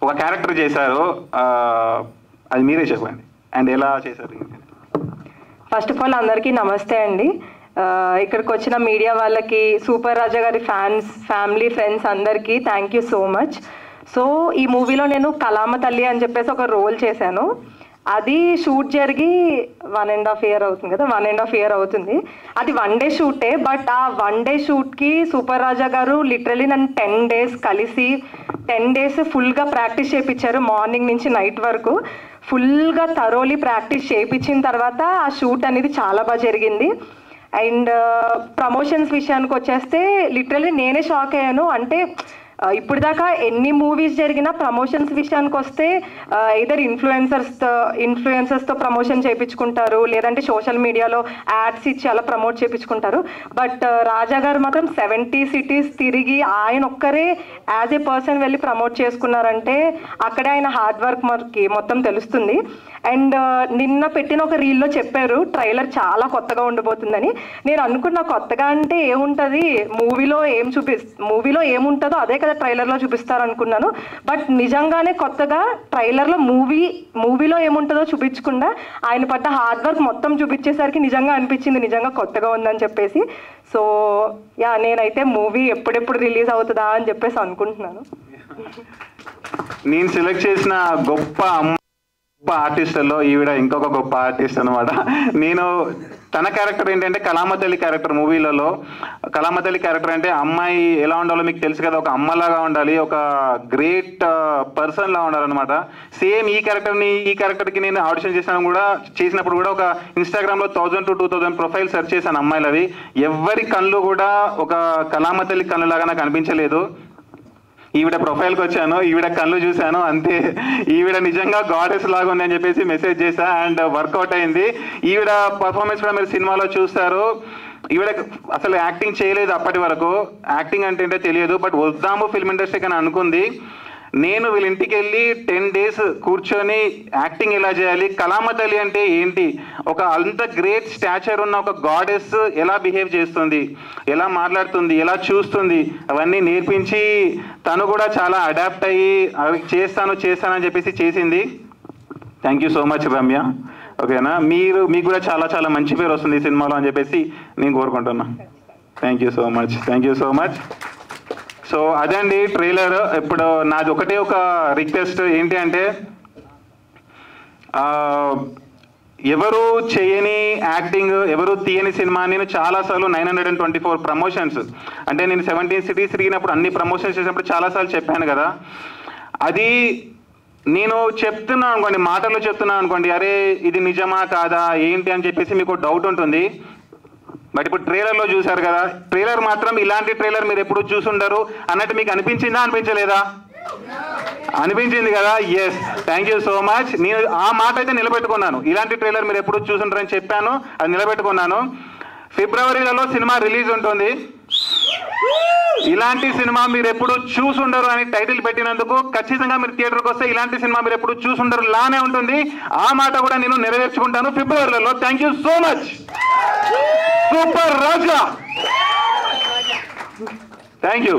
ఒక క్యారెక్టర్ చేశారు, అది మీరే చెప్పండి అండ్ ఎలా చేశారు? ఫస్ట్ ఆఫ్ ఆల్ అందరికీ నమస్తే అండి. ఇక్కడికి వచ్చిన మీడియా వాళ్ళకి, సూపర్ రాజా గారి ఫ్యాన్స్, ఫ్యామిలీ, ఫ్రెండ్స్ అందరికీ thank you so much. So ఈ మూవీలో నేను కలామ తల్లి అని చెప్పేసి ఒక రోల్ చేశాను. అది షూట్ జరిగి 1.5 year అవుతుంది కదా, 1.5 year అవుతుంది. అది 1 day షూటే. బట్ ఆ 1 day షూట్కి సూపర్ రాజా గారు లిటరలీ నన్ను 10 days కలిసి 10 days ఫుల్గా ప్రాక్టీస్ చేయించారు. మార్నింగ్ నుంచి నైట్ వరకు ఫుల్గా థరోలీ ప్రాక్టీస్ చేయించిన తర్వాత ఆ షూట్ అనేది చాలా బాగా జరిగింది. అండ్ ప్రమోషన్స్ విషయానికి వచ్చేస్తే లిటరలీ నేనే షాక్ అయ్యాను. అంటే ఇప్పుడు దాకా ఎన్ని మూవీస్ జరిగినా ప్రమోషన్స్ విషయానికి వస్తే ఇదర్ ఇన్ఫ్లుయెన్సర్స్తో ప్రమోషన్ చేయించుకుంటారు, లేదంటే సోషల్ మీడియాలో యాడ్స్ ఇచ్చి అలా ప్రమోట్ చేయించుకుంటారు. బట్ రాజా గారు మాత్రం 70 cities తిరిగి ఆయన ఒక్కరే యాజ్ ఏ పర్సన్ వెళ్ళి ప్రమోట్ చేసుకున్నారంటే అక్కడే ఆయన హార్డ్ వర్క్ మనకి మొత్తం తెలుస్తుంది. అండ్ నిన్న పెట్టిన ఒక రీల్లో చెప్పారు ట్రైలర్ చాలా కొత్తగా ఉండబోతుందని. నేను అనుకున్న కొత్తగా అంటే ఏముంటుంది, మూవీలో ఏముంటుందో అదే కదా ట్రైలర్లో చూపిస్తారు అనుకున్నాను. బట్ నిజంగానే కొత్తగా ట్రైలర్లో మూవీలో ఏముంటుందో చూపించకుండా ఆయన పడ్డ హార్డ్ వర్క్ మొత్తం చూపించేసరికి నిజంగా అనిపించింది నిజంగా కొత్తగా ఉందని చెప్పేసి. సో నేనైతే మూవీ ఎప్పుడెప్పుడు రిలీజ్ అవుతుందా అని చెప్పేసి అనుకుంటున్నాను. నేను సెలెక్ట్ చేసిన గొప్ప ఆర్టిస్టుల్లో ఈవిడ ఇంకొక గొప్ప ఆర్టిస్ట్ అనమాట. నేను తన క్యారెక్టర్ ఏంటంటే కలామతల్లి క్యారెక్టర్. మూవీలలో కలామతల్లి క్యారెక్టర్ అంటే అమ్మాయి ఎలా ఉండాలో మీకు తెలుసు కదా, ఒక అమ్మలాగా ఉండాలి, ఒక గ్రేట్ పర్సన్ లా ఉండాలన్నమాట. సేమ్ ఈ క్యారెక్టర్కి నేను ఆడిషన్ చేసినప్పుడు కూడా ఒక ఇన్స్టాగ్రామ్లో 1000 to 2000 ప్రొఫైల్ సెర్చ్ చేశాను అమ్మాయిలవి. ఎవరి కళ్ళు కూడా ఒక కలామతల్లి కళ్ళు లాగా నాకు అనిపించలేదు. ఈవిడ ప్రొఫైల్కి వచ్చాను, ఈవిడ కళ్ళు చూశాను, అంతే. ఈవిడ నిజంగా గాడెస్ లాగా ఉంది అని చెప్పేసి మెసేజ్ చేశా అండ్ వర్కౌట్ అయింది. ఈవిడ పర్ఫార్మెన్స్ కూడా మీరు సినిమాలో చూస్తారు. ఈవిడ అసలు యాక్టింగ్ చేయలేదు అప్పటి వరకు, యాక్టింగ్ అంటే ఏంటో తెలియదు. బట్ వద్దాము ఫిల్మ్ ఇండస్ట్రీకి అని అనుకుంది. నేను వీళ్ళ ఇంటికి వెళ్ళి 10 days కూర్చొని యాక్టింగ్ ఎలా చేయాలి, కలామతల్లి అంటే ఏంటి, ఒక అంత గ్రేట్ స్టాచర్ ఉన్న ఒక గాడెస్ ఎలా బిహేవ్ చేస్తుంది, ఎలా మాట్లాడుతుంది, ఎలా చూస్తుంది, అవన్నీ నేర్పించి తను కూడా చాలా అడాప్ట్ అయ్యి చేస్తానని చెప్పేసి చేసింది. Thank you so much Ramya. ఓకేనా, మీకు కూడా చాలా చాలా మంచి పేరు వస్తుంది ఈ సినిమాలో అని చెప్పేసి నేను కోరుకుంటున్నా. Thank you so much. So అదండి ట్రైలర్. ఇప్పుడు నాది ఒకటే ఒక రిక్వెస్ట్ ఏంటి అంటే, ఎవరు చేయని యాక్టింగ్, ఎవరు తీయని సినిమా. నేను చాలాసార్లు 924 ప్రమోషన్స్ అంటే నేను 17 cities తిరిగినప్పుడు అన్ని ప్రమోషన్స్ చేసినప్పుడు చాలాసార్లు చెప్పాను కదా. అది నేను చెప్తున్నాను అనుకోండి, మాటల్లో చెప్తున్నాను అనుకోండి, అరే ఇది నిజమా కాదా ఏంటి అని చెప్పేసి మీకు డౌట్ ఉంటుంది. బట్ ఇప్పుడు ట్రైలర్లో చూశారు కదా, ట్రైలర్ మాత్రం ఇలాంటి ట్రైలర్ మీరు ఎప్పుడు చూసుండరు అన్నట్టు మీకు అనిపించిందా, అనిపించలేదా? అనిపించింది కదా. Yes, thank you so much. నేను ఆ మాట అయితే నిలబెట్టుకున్నాను. ఇలాంటి ట్రైలర్ మీరు ఎప్పుడు చూసుంటారని చెప్పాను, అది నిలబెట్టుకున్నాను. ఫిబ్రవరిలో సినిమా రిలీజ్ ఉంటుంది. ఇలాంటి సినిమా మీరు ఎప్పుడు చూసుండరు అని టైటిల్ పెట్టినందుకు ఖచ్చితంగా మీరు థియేటర్కి వస్తే ఇలాంటి సినిమా మీరు ఎప్పుడు చూసుండరు లానే ఉంటుంది. ఆ మాట కూడా నేను నెరవేర్చుకుంటాను ఫిబ్రవరిలో. Thank you so much super Raja. Thank you.